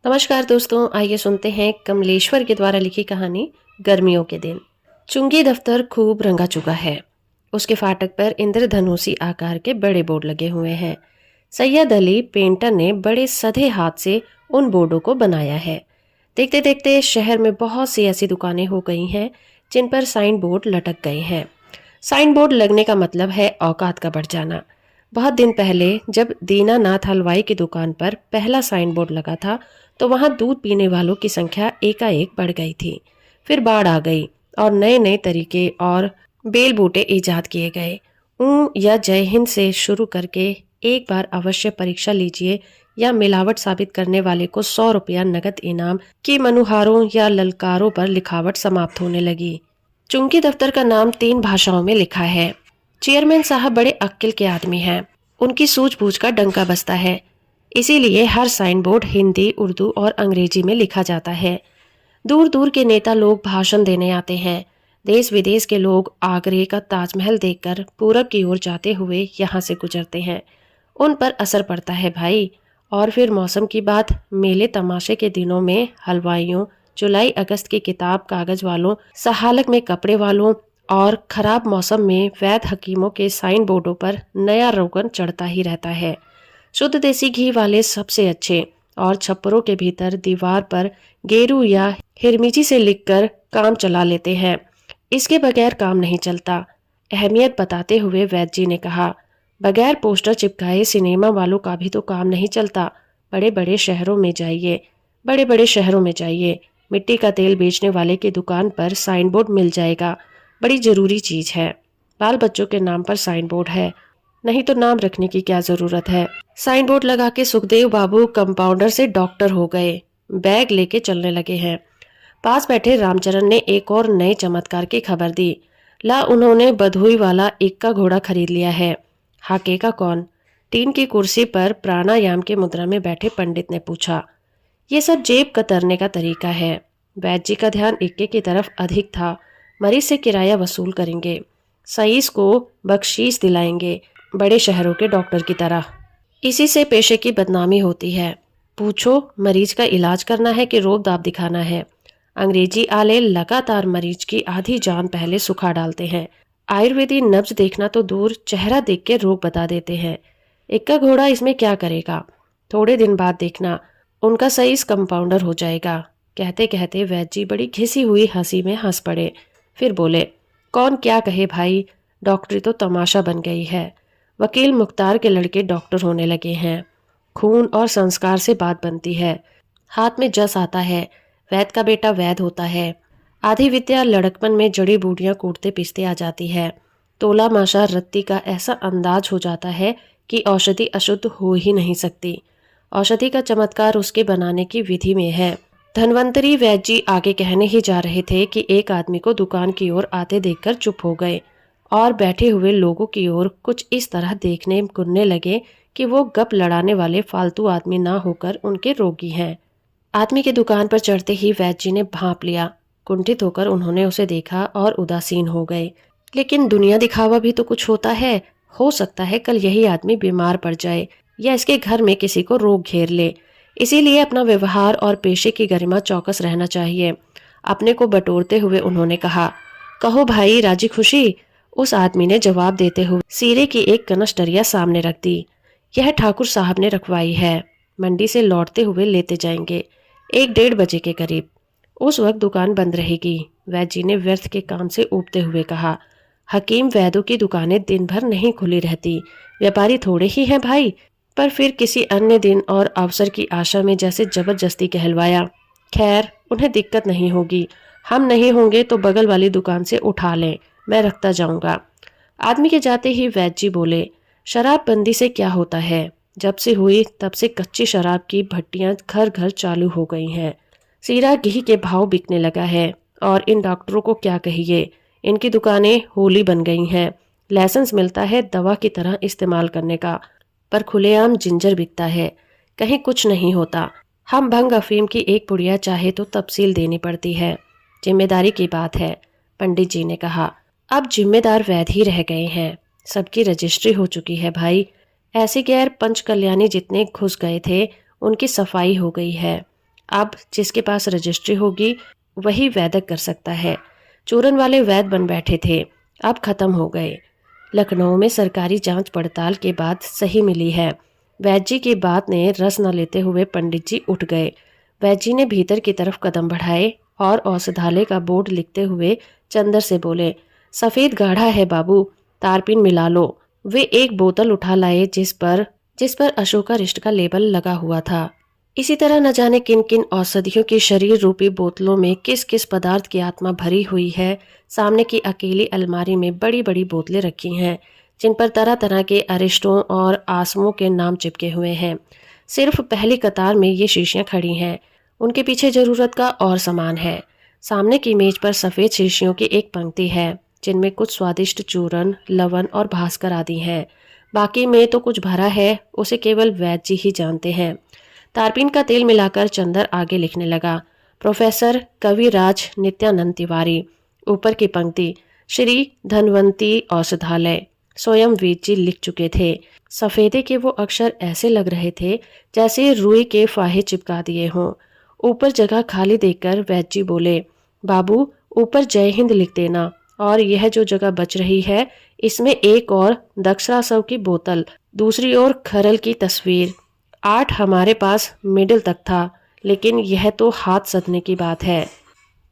नमस्कार दोस्तों, आइए सुनते हैं कमलेश्वर के द्वारा लिखी कहानी गर्मियों के दिन। चुंगी दफ्तर खूब रंगा चुका है। उसके फाटक पर इंद्रधनुषी आकार के बड़े बोर्ड लगे हुए हैं। सैयद अली पेंटर ने बड़े सधे हाथ से उन बोर्डों को बनाया है। देखते देखते शहर में बहुत सी ऐसी दुकानें हो गई हैं जिन पर साइन बोर्ड लटक गए हैं। साइन बोर्ड लगने का मतलब है औकात का बढ़ जाना। बहुत दिन पहले जब दीनानाथ हलवाई की दुकान पर पहला साइन बोर्ड लगा था तो वहां दूध पीने वालों की संख्या एकाएक बढ़ गई थी। फिर बाढ़ आ गई और नए नए तरीके और बेल बूटे इजाद किए गए। या जय हिंद से शुरू करके एक बार अवश्य परीक्षा लीजिए या मिलावट साबित करने वाले को 100 रुपया नगद इनाम की मनुहारों या ललकारों पर लिखावट समाप्त होने लगी। चुंकी दफ्तर का नाम 3 भाषाओं में लिखा है। चेयरमैन साहब बड़े अक्ल के आदमी हैं। उनकी सूझबूझ का डंका बजता है। इसीलिए हर साइन बोर्ड हिंदी, उर्दू और अंग्रेजी में लिखा जाता है। दूर दूर के नेता लोग भाषण देने आते हैं। देश विदेश के लोग आगरे का ताजमहल देखकर पूरब की ओर जाते हुए यहाँ से गुजरते हैं। उन पर असर पड़ता है भाई। और फिर मौसम की बात, मेले तमाशे के दिनों में हलवाइयों, जुलाई अगस्त की किताब कागज वालों, सहालक में कपड़े वालों और खराब मौसम में वैद हकीमों के साइन बोर्डों पर नया रोगन चढ़ता ही रहता है। शुद्ध देसी घी वाले सबसे अच्छे, और छप्परों के भीतर दीवार पर गेरू या हिरमिजी से लिखकर काम चला लेते हैं। इसके बगैर काम नहीं चलता। अहमियत बताते हुए वैद्य जी ने कहा, बगैर पोस्टर चिपकाए सिनेमा वालों का भी तो काम नहीं चलता। बड़े बड़े शहरों में जाइए, बड़े बड़े शहरों में जाइए, मिट्टी का तेल बेचने वाले की दुकान पर साइन बोर्ड मिल जाएगा। बड़ी जरूरी चीज है। बाल बच्चों के नाम पर साइन बोर्ड है, नहीं तो नाम रखने की क्या जरूरत है। साइन बोर्ड लगा के सुखदेव बाबू कंपाउंडर से डॉक्टर हो गए, बैग लेके चलने लगे हैं। पास बैठे रामचरण ने एक और नए चमत्कार की खबर दी। ला, उन्होंने बधुई वाला इक्का घोड़ा खरीद लिया है। हाकेगा कौन? टीन की कुर्सी पर प्राणायाम के मुद्रा में बैठे पंडित ने पूछा। ये सब जेब कतरने का तरीका है। वैद्य जी का ध्यान इक्के की तरफ अधिक था। मरीज से किराया वसूल करेंगे, सईस को बख्शीश दिलाएंगे, बड़े शहरों के डॉक्टर की तरह। इसी से पेशे की बदनामी होती है। पूछो, मरीज का इलाज करना है कि रोब दाब दिखाना है। अंग्रेजी आले लगातार मरीज की आधी जान पहले सुखा डालते हैं। आयुर्वेदी नब्ज देखना तो दूर, चेहरा देख के रोग बता देते हैं। इक्का घोड़ा इसमें क्या करेगा? थोड़े दिन बाद देखना, उनका सईस कंपाउंडर हो जाएगा। कहते कहते वैद्य जी बड़ी घिसी हुई हंसी में हंस पड़े। फिर बोले, कौन क्या कहे भाई, डॉक्टरी तो तमाशा बन गई है। वकील मुख्तार के लड़के डॉक्टर होने लगे हैं। खून और संस्कार से बात बनती है, हाथ में जस आता है। वैद का बेटा वैद होता है। आधी विद्या लड़कपन में जड़ी बूटियां कूटते पीसते आ जाती है। तोला माशा रत्ती का ऐसा अंदाज हो जाता है कि औषधि अशुद्ध हो ही नहीं सकती। औषधि का चमत्कार उसके बनाने की विधि में है। धनवंतरी वैद्य जी आगे कहने ही जा रहे थे कि एक आदमी को दुकान की ओर आते देखकर चुप हो गए और बैठे हुए लोगों की ओर कुछ इस तरह देखने कुरने लगे कि वो गप लड़ाने वाले फालतू आदमी ना होकर उनके रोगी हैं। आदमी की दुकान पर चढ़ते ही वैद्य जी ने भांप लिया। कुंठित होकर उन्होंने उसे देखा और उदासीन हो गए। लेकिन दुनिया दिखावा भी तो कुछ होता है। हो सकता है कल यही आदमी बीमार पड़ जाए या इसके घर में किसी को रोग घेर ले। इसीलिए अपना व्यवहार और पेशे की गरिमा चौकस रहना चाहिए। अपने को बटोरते हुए उन्होंने कहा, कहो भाई, राजी खुशी? उस आदमी ने जवाब देते हुए सीरे की एक कनस्टरिया सामने रख दी। यह ठाकुर साहब ने रखवाई है, मंडी से लौटते हुए लेते जाएंगे 1-1:30 बजे के करीब। उस वक्त दुकान बंद रहेगी। वैद्य जी ने व्यर्थ के काम से ऊबते हुए कहा, हकीम वैद्यों की दुकानें दिन भर नहीं खुली रहती। व्यापारी थोड़े ही हैं भाई। पर फिर किसी अन्य दिन और अवसर की आशा में जैसे जबरदस्ती कहलवाया। खैर, उन्हें दिक्कत नहीं होगी। हम नहीं होंगे तो बगल वाली दुकान से उठा लें, मैं रखता जाऊंगा। आदमी के जाते ही वैद्य जी बोले, शराब बंदी से क्या होता है? जब से हुई तब से कच्ची शराब की भट्टियां घर घर चालू हो गई हैं। सीरा घी के भाव बिकने लगा है। और इन डॉक्टरों को क्या कहिए, इनकी दुकानें होली बन गई हैं। लाइसेंस मिलता है दवा की तरह इस्तेमाल करने का, पर खुलेआम जिंजर बिकता है। कहीं कुछ नहीं होता। हम भंग अफीम की एक पुड़िया चाहे तो तफसील देनी पड़ती है। जिम्मेदारी की बात है, पंडित जी ने कहा। अब जिम्मेदार वैद्य ही रह गए हैं। सबकी रजिस्ट्री हो चुकी है भाई। ऐसे गैर पंच कल्याणी जितने घुस गए थे उनकी सफाई हो गई है। अब जिसके पास रजिस्ट्री होगी वही वैदक कर सकता है। चूरन वाले वैद बन बैठे थे, अब खत्म हो गए। लखनऊ में सरकारी जांच पड़ताल के बाद सही मिली है। वैद्य जी की बात ने रस न लेते हुए पंडित जी उठ गए। वैद्य जी ने भीतर की तरफ कदम बढ़ाए और औषधालय का बोर्ड लिखते हुए चंदर से बोले, सफेद गाढ़ा है बाबू, तारपीन मिला लो। वे एक बोतल उठा लाए जिस पर अशोका रिष्ट का लेबल लगा हुआ था। इसी तरह न जाने किन किन औषधियों की शरीर रूपी बोतलों में किस किस पदार्थ की आत्मा भरी हुई है। सामने की अकेली अलमारी में बड़ी बड़ी बोतलें रखी हैं जिन पर तरह तरह के अरिष्टों और आसमों के नाम चिपके हुए हैं। सिर्फ पहली कतार में ये शीशियां खड़ी हैं, उनके पीछे जरूरत का और सामान है। सामने की मेज पर सफेद शीशियों की एक पंक्ति है जिनमें कुछ स्वादिष्ट चूरन, लवण और भास्कर आदि हैं। बाकी में तो कुछ भरा है, उसे केवल वैद्य जी ही जानते हैं। तारपीन का तेल मिलाकर चंदर आगे लिखने लगा, प्रोफेसर कविराज नित्यानंद तिवारी। ऊपर की पंक्ति, श्री धनवंती औषधालय। स्वयं वेद जी लिख चुके थे। सफेदे के वो अक्षर ऐसे लग रहे थे जैसे रुई के फाहे चिपका दिए हों। ऊपर जगह खाली देखकर वैद्य जी बोले, बाबू ऊपर जय हिंद लिख देना, और यह जो जगह बच रही है इसमें एक और दक्षरासव की बोतल, दूसरी ओर खरल की तस्वीर। 8 हमारे पास मिडिल तक था, लेकिन यह तो हाथ सदने की बात है।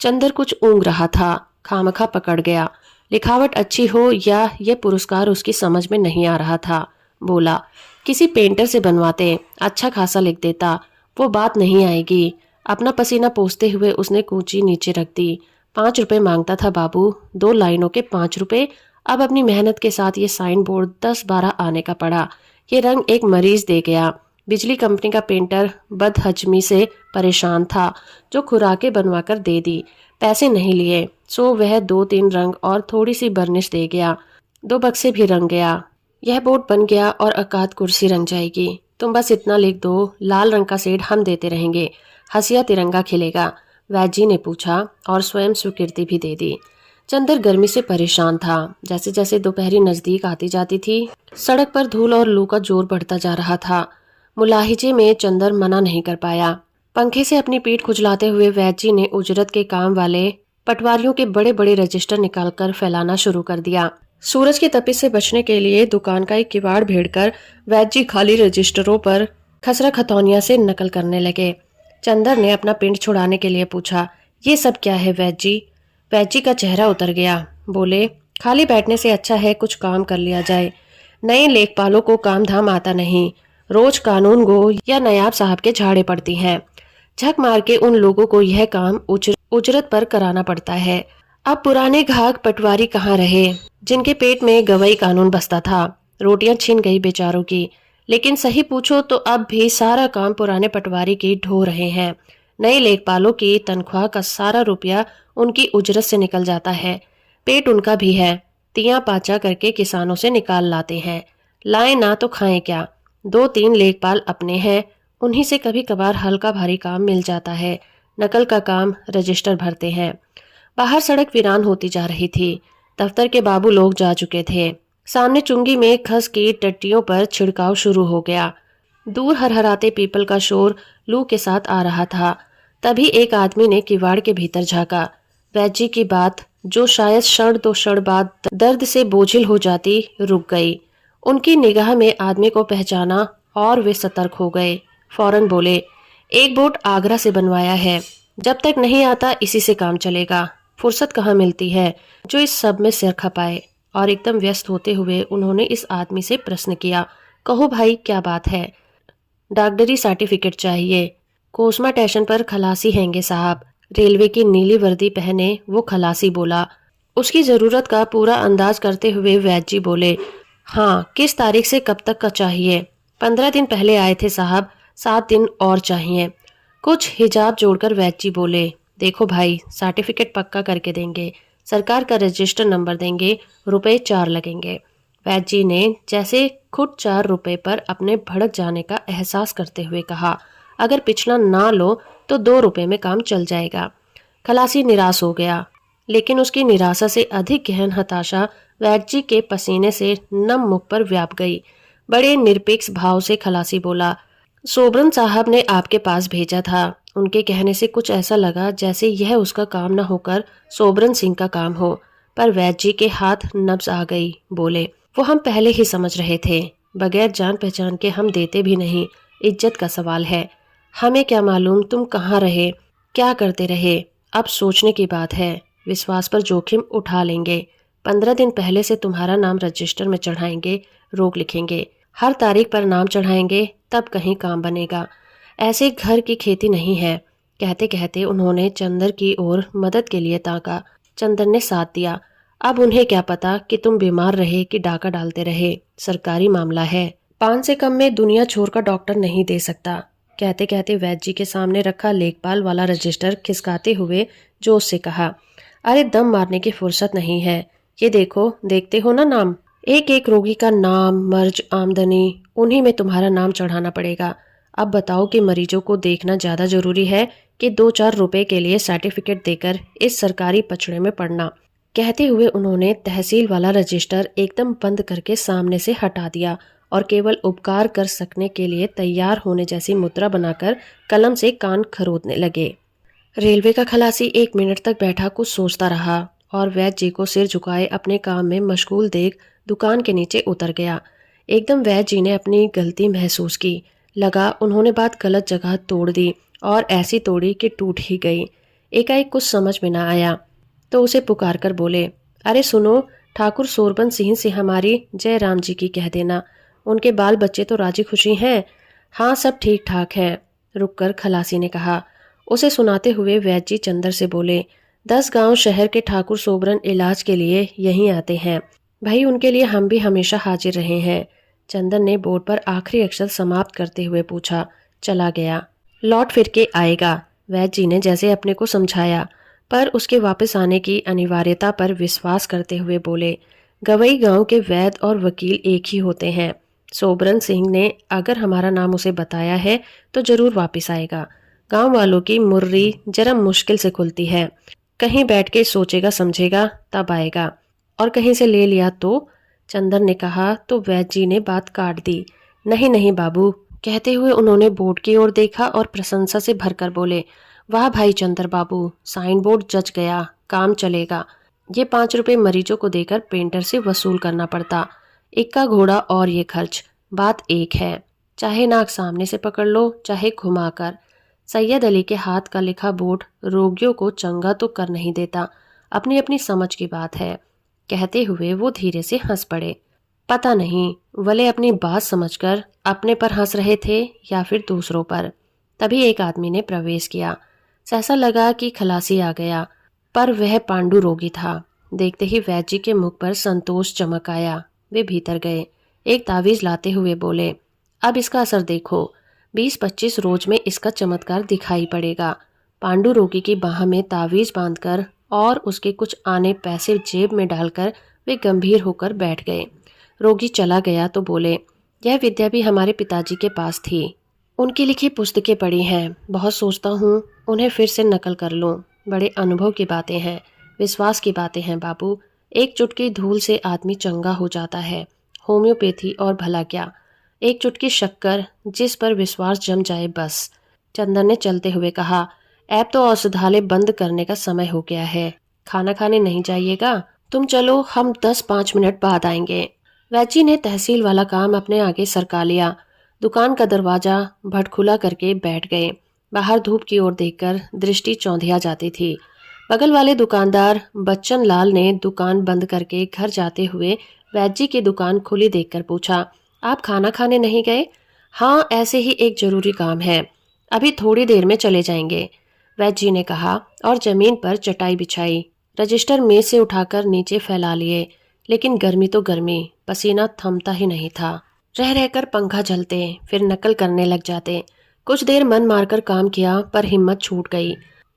चंदर कुछ ऊँग रहा था, खामखा पकड़ गया। लिखावट अच्छी हो या यह पुरस्कार उसकी समझ में नहीं आ रहा था। बोला, किसी पेंटर से बनवाते, अच्छा खासा लिख देता, वो बात नहीं आएगी। अपना पसीना पोंछते हुए उसने कूंची नीचे रख दी। 5 रुपए मांगता था बाबू, 2 लाइनों के 5 रुपए। अब अपनी मेहनत के साथ ये साइन बोर्ड 10-12 आने का पड़ा। ये रंग एक मरीज दे गया। बिजली कंपनी का पेंटर बदहजमी से परेशान था, जो खुराकें बनवाकर दे दी। पैसे नहीं लिए, सो वह 2-3 रंग और थोड़ी सी बर्निश दे गया। 2 बक्से भी रंग गया। यह बोर्ड बन गया और अकाद कुर्सी रंग जाएगी। तुम बस इतना लिख दो, लाल रंग का सेड हम देते रहेंगे, हंसिया तिरंगा खिलेगा। वैद्य जी ने पूछा और स्वयं स्वीकृति भी दे दी। चंदर गर्मी से परेशान था। जैसे जैसे दोपहरी नजदीक आती जाती थी, सड़क पर धूल और लू का जोर बढ़ता जा रहा था। मुलाहिजे में चंदर मना नहीं कर पाया। पंखे से अपनी पीठ खुजलाते हुए वैद्य जी ने उजरत के काम वाले पटवारियों के बड़े बड़े रजिस्टर निकालकर फैलाना शुरू कर दिया। सूरज की तपिश से बचने के लिए दुकान का एक किवाड़ भेड़कर वैद्य जी खाली रजिस्टरों पर खसरा खतौनिया से नकल करने लगे। चंदर ने अपना पिंड छुड़ाने के लिए पूछा, ये सब क्या है वैद्य जी? वैद्य जी का चेहरा उतर गया। बोले, खाली बैठने से अच्छा है कुछ काम कर लिया जाए। नए लेखपालों को काम धाम आता नहीं, रोज कानून गो या नयाब साहब के झाड़े पड़ती हैं। झक मार के उन लोगों को यह काम उजरत पर कराना पड़ता है। अब पुराने घाघ पटवारी कहाँ रहे, जिनके पेट में गवई कानून बसता था। रोटियां छिन गई बेचारों की। लेकिन सही पूछो तो अब भी सारा काम पुराने पटवारी की ढो रहे हैं। नए लेखपालों की तनख्वाह का सारा रुपया उनकी उजरत से निकल जाता है। पेट उनका भी है, तियां पाचा करके किसानों से निकाल लाते हैं। लाए ना तो खाएं क्या। 2-3 लेखपाल अपने हैं, उन्हीं से कभी कभार हल्का भारी काम मिल जाता है। नकल का काम रजिस्टर भरते हैं। बाहर सड़क वीरान होती जा रही थी। दफ्तर के बाबू लोग जा चुके थे। सामने चुंगी में खस की टट्टियों पर छिड़काव शुरू हो गया। दूर हरहराते पीपल का शोर लू के साथ आ रहा था। तभी एक आदमी ने किवाड़ के भीतर झांका। वैद्य जी की बात, जो शायद क्षण 2 क्षण बाद दर्द से बोझिल हो जाती, रुक गई। उनकी निगाह में आदमी को पहचाना और वे सतर्क हो गए। फौरन बोले, एक बोट आगरा से बनवाया है, जब तक नहीं आता इसी से काम चलेगा। फुर्सत कहाँ मिलती है जो इस सब में सिर खपाए। और एकदम व्यस्त होते हुए उन्होंने इस आदमी से प्रश्न किया, कहो भाई क्या बात है? डॉक्टरी सर्टिफिकेट चाहिए। कोसमा स्टेशन पर खलासी हैंगे साहब। रेलवे की नीली वर्दी पहने वो खलासी बोला। उसकी जरूरत का पूरा अंदाज करते हुए वैद्य जी बोले, हाँ, किस तारीख से कब तक का चाहिए? 15 दिन पहले आए थे साहब, 7 दिन और चाहिए। कुछ हिजाब जोड़कर वैद्य जी बोले, देखो भाई, सर्टिफिकेट पक्का करके देंगे, सरकार का रजिस्टर नंबर देंगे, रुपए 4 लगेंगे। वैद्य जी ने जैसे खुद 4 रुपए पर अपने भड़क जाने का एहसास करते हुए कहा, अगर पिछला ना लो तो 2 रुपए में काम चल जाएगा। खलासी निराश हो गया, लेकिन उसकी निराशा से अधिक गहन हताशा वैद्य जी के पसीने से नम मुख पर व्याप गई। बड़े निरपेक्ष भाव से खलासी बोला, सोबरन साहब ने आपके पास भेजा था, उनके कहने से कुछ ऐसा लगा जैसे यह उसका काम न होकर सोबरन सिंह का काम हो। पर वैद्य जी के हाथ नब्ज आ गई। बोले, वो हम पहले ही समझ रहे थे, बगैर जान पहचान के हम देते भी नहीं। इज्जत का सवाल है। हमें क्या मालूम तुम कहाँ रहे, क्या करते रहे। अब सोचने की बात है। विश्वास पर जोखिम उठा लेंगे। 15 दिन पहले से तुम्हारा नाम रजिस्टर में चढ़ाएंगे, रोक लिखेंगे। हर तारीख पर नाम चढ़ाएंगे, तब कहीं काम बनेगा। ऐसे घर की खेती नहीं है। कहते कहते उन्होंने चंदर की ओर मदद के लिए ताका। चंदर ने साथ दिया। अब उन्हें क्या पता कि तुम बीमार रहे कि डाका डालते रहे। सरकारी मामला है। 5 से कम में दुनिया छोर का डॉक्टर नहीं दे सकता। कहते कहते वैद्य जी के सामने रखा लेखपाल वाला रजिस्टर खिसकाते हुए जोश से कहा, अरे दम मारने की फुर्सत नहीं है। ये देखो, देखते हो ना नाम। एक एक रोगी का नाम, मर्ज, आमदनी, उन्हीं में तुम्हारा नाम चढ़ाना पड़ेगा। अब बताओ कि मरीजों को देखना ज्यादा जरूरी है कि 2-4 रुपए के लिए सर्टिफिकेट देकर इस सरकारी पचड़े में पड़ना। कहते हुए उन्होंने तहसील वाला रजिस्टर एकदम बंद करके सामने से हटा दिया और केवल उपकार कर सकने के लिए तैयार होने जैसी मुद्रा बनाकर कलम से कान खरोदने लगे। रेलवे का खलासी 1 मिनट तक बैठा कुछ सोचता रहा और वैद्य जी को सिर झुकाए अपने काम में मशगूल देख दुकान के नीचे उतर गया। एकदम वैद्य जी ने अपनी गलती महसूस की। लगा उन्होंने बात गलत जगह तोड़ दी और ऐसी तोड़ी कि टूट ही गई। एकाएक कुछ समझ में न आया तो उसे पुकार कर बोले, अरे सुनो, ठाकुर सोरबन सिंह से हमारी जय राम जी की कह देना। उनके बाल बच्चे तो राजी खुशी हैं। हाँ, सब ठीक ठाक है। रुककर खलासी ने कहा। उसे सुनाते हुए वैद्य जी चंदर से बोले, 10 गांव शहर के ठाकुर सोबरन इलाज के लिए यहीं आते हैं। भाई, उनके लिए हम भी हमेशा हाजिर रहे हैं। चंदन ने बोर्ड पर आखिरी अक्षर समाप्त करते हुए पूछा। चला गया। लौट फिर के आएगा, वैद्य जी ने जैसे अपने को समझाया, पर उसके वापस आने की अनिवार्यता पर विश्वास करते हुए बोले, गवई गांव के वैद्य और वकील एक ही होते हैं। सोबरन सिंह ने अगर हमारा नाम उसे बताया है तो जरूर वापस आएगा। गांव वालों की मुर्री जरा मुश्किल से खुलती है। कहीं बैठ के सोचेगा समझेगा तब आएगा, और कहीं से ले लिया तो। चंदन ने कहा तो वैद्य जी ने बात काट दी। नहीं नहीं बाबू, कहते हुए उन्होंने बोर्ड की ओर देखा और प्रशंसा से भरकर बोले, वाह भाई चंदर बाबू, साइन बोर्ड जच गया, काम चलेगा। ये 5 रुपए मरीजों को देकर पेंटर से वसूल करना पड़ता। इक्का घोड़ा और ये खर्च। बात एक है, चाहे नाक सामने से पकड़ लो चाहे घुमाकर। सैयद अली के हाथ का लिखा बोर्ड रोगियों को चंगा तो कर नहीं देता। अपनी अपनी समझ की बात है। कहते हुए वो धीरे से हंस पड़े। पता नहीं वले अपनी बात समझकर अपने पर हंस रहे थे या फिर दूसरों पर। तभी एक आदमी ने प्रवेश किया। सहसा लगा कि खलासी आ गया, पर वह पांडु रोगी था। देखते ही वैद्य जी के मुख पर संतोष चमक आया। वे भीतर गए। एक तावीज लाते हुए बोले, अब इसका असर देखो। 20-25 रोज में इसका चमत्कार दिखाई पड़ेगा। पांडु रोगी की बाह में तावीज बांधकर और उसके कुछ आने पैसे जेब में डालकर वे गंभीर होकर बैठ गए। रोगी चला गया तो बोले, यह विद्या भी हमारे पिताजी के पास थी। उनकी लिखी पुस्तकें पढ़ी हैं। बहुत सोचता हूँ उन्हें फिर से नकल कर लूँ। बड़े अनुभव की बातें हैं, विश्वास की बातें हैं बाबू। एक चुटकी धूल से आदमी चंगा हो जाता है। होम्योपैथी और भला क्या, एक चुटकी शक्कर जिस पर विश्वास जम जाए बस। चंदन ने चलते हुए कहा, ऐब तो औषधालय बंद करने का समय हो गया है। खाना खाने नहीं जाइएगा? तुम चलो, हम 10-5 मिनट बाद आएंगे। वैद्य जी ने तहसील वाला काम अपने आगे सरका लिया। दुकान का दरवाजा भटखुला करके बैठ गए। बाहर धूप की ओर देखकर दृष्टि चौंधिया जाती थी। बगल वाले दुकानदार बच्चन लाल ने दुकान बंद करके घर जाते हुए वैद्य जी की दुकान खुली देखकर पूछा, आप खाना खाने नहीं गए? हाँ, ऐसे ही एक जरूरी काम है, अभी थोड़ी देर में चले जाएंगे, वैद्य जी ने कहा और जमीन पर चटाई बिछाई। रजिस्टर मेज से उठाकर नीचे फैला लिए। लेकिन गर्मी तो गर्मी, पसीना थमता ही नहीं था। रह रहकर पंखा झलते, फिर नकल करने लग जाते। कुछ देर मन मारकर काम किया पर हिम्मत छूट गई।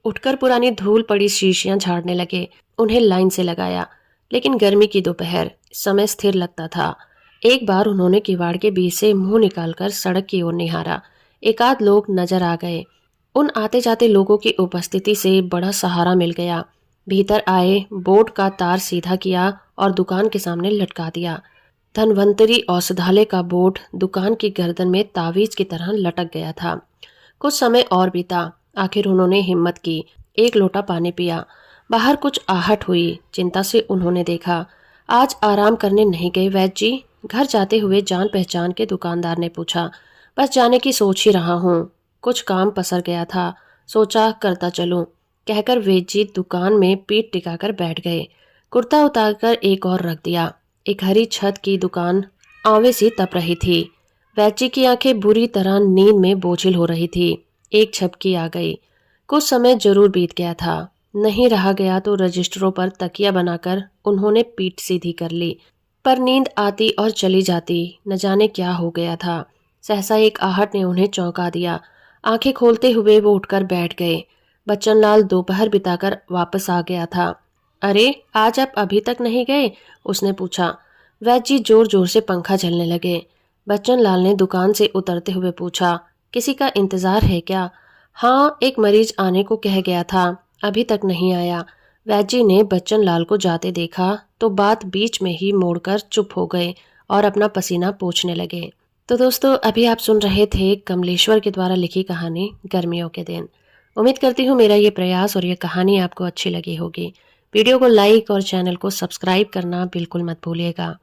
उठकर पुरानी धूल पड़ी शीशियां झाड़ने लगे। उन्हें लाइन से लगाया। लेकिन गर्मी की दोपहर, समय स्थिर लगता था। एक बार उन्होंने किवाड़ के बीच से मुंह निकालकर सड़क की ओर निहारा। एकाध लोग नजर आ गए। उन आते जाते लोगों की उपस्थिति से बड़ा सहारा मिल गया। भीतर आए, बोर्ड का तार सीधा किया और दुकान के सामने लटका दिया। धनवंतरी औषधालय का बोर्ड दुकान की गर्दन में तावीज की तरह लटक गया था। कुछ समय और बीता। आखिर उन्होंने हिम्मत की, एक लोटा पानी पिया। बाहर कुछ आहट हुई। चिंता से उन्होंने देखा। आज आराम करने नहीं गए वैद्य जी? घर जाते हुए जान पहचान के दुकानदार ने पूछा। बस जाने की सोच ही रहा हूँ, कुछ काम पसर गया था, सोचा करता चलूं, कहकर वैद्य जी दुकान में पीठ टिकाकर बैठ गए। कुर्ता उतारकर एक और रख दिया। एक हरी छत की दुकान आवे सी तप रही थी। वैद्य जी की आंखें बुरी तरह नींद में बोझिल हो रही थी। एक झपकी आ गई। कुछ समय जरूर बीत गया था। नहीं रहा गया तो रजिस्टरों पर तकिया बनाकर उन्होंने पीठ सीधी कर ली। पर नींद आती और चली जाती, न जाने क्या हो गया था। सहसा एक आहट ने उन्हें चौंका दिया। आंखें खोलते हुए वो उठकर बैठ गए। बच्चन लाल दोपहर बिताकर वापस आ गया था। अरे, आज आप अभी तक नहीं गए? उसने पूछा। वैद्य जी जोर जोर से पंखा झलने लगे। बच्चन लाल ने दुकान से उतरते हुए पूछा, किसी का इंतजार है क्या? हाँ, एक मरीज आने को कह गया था, अभी तक नहीं आया। वैद्य जी ने बच्चन लाल को जाते देखा तो बात बीच में ही मोड़कर चुप हो गए और अपना पसीना पोंछने लगे। तो दोस्तों, अभी आप सुन रहे थे कमलेश्वर के द्वारा लिखी कहानी गर्मियों के दिन। उम्मीद करती हूँ मेरा ये प्रयास और ये कहानी आपको अच्छी लगी होगी। वीडियो को लाइक और चैनल को सब्सक्राइब करना बिल्कुल मत भूलिएगा।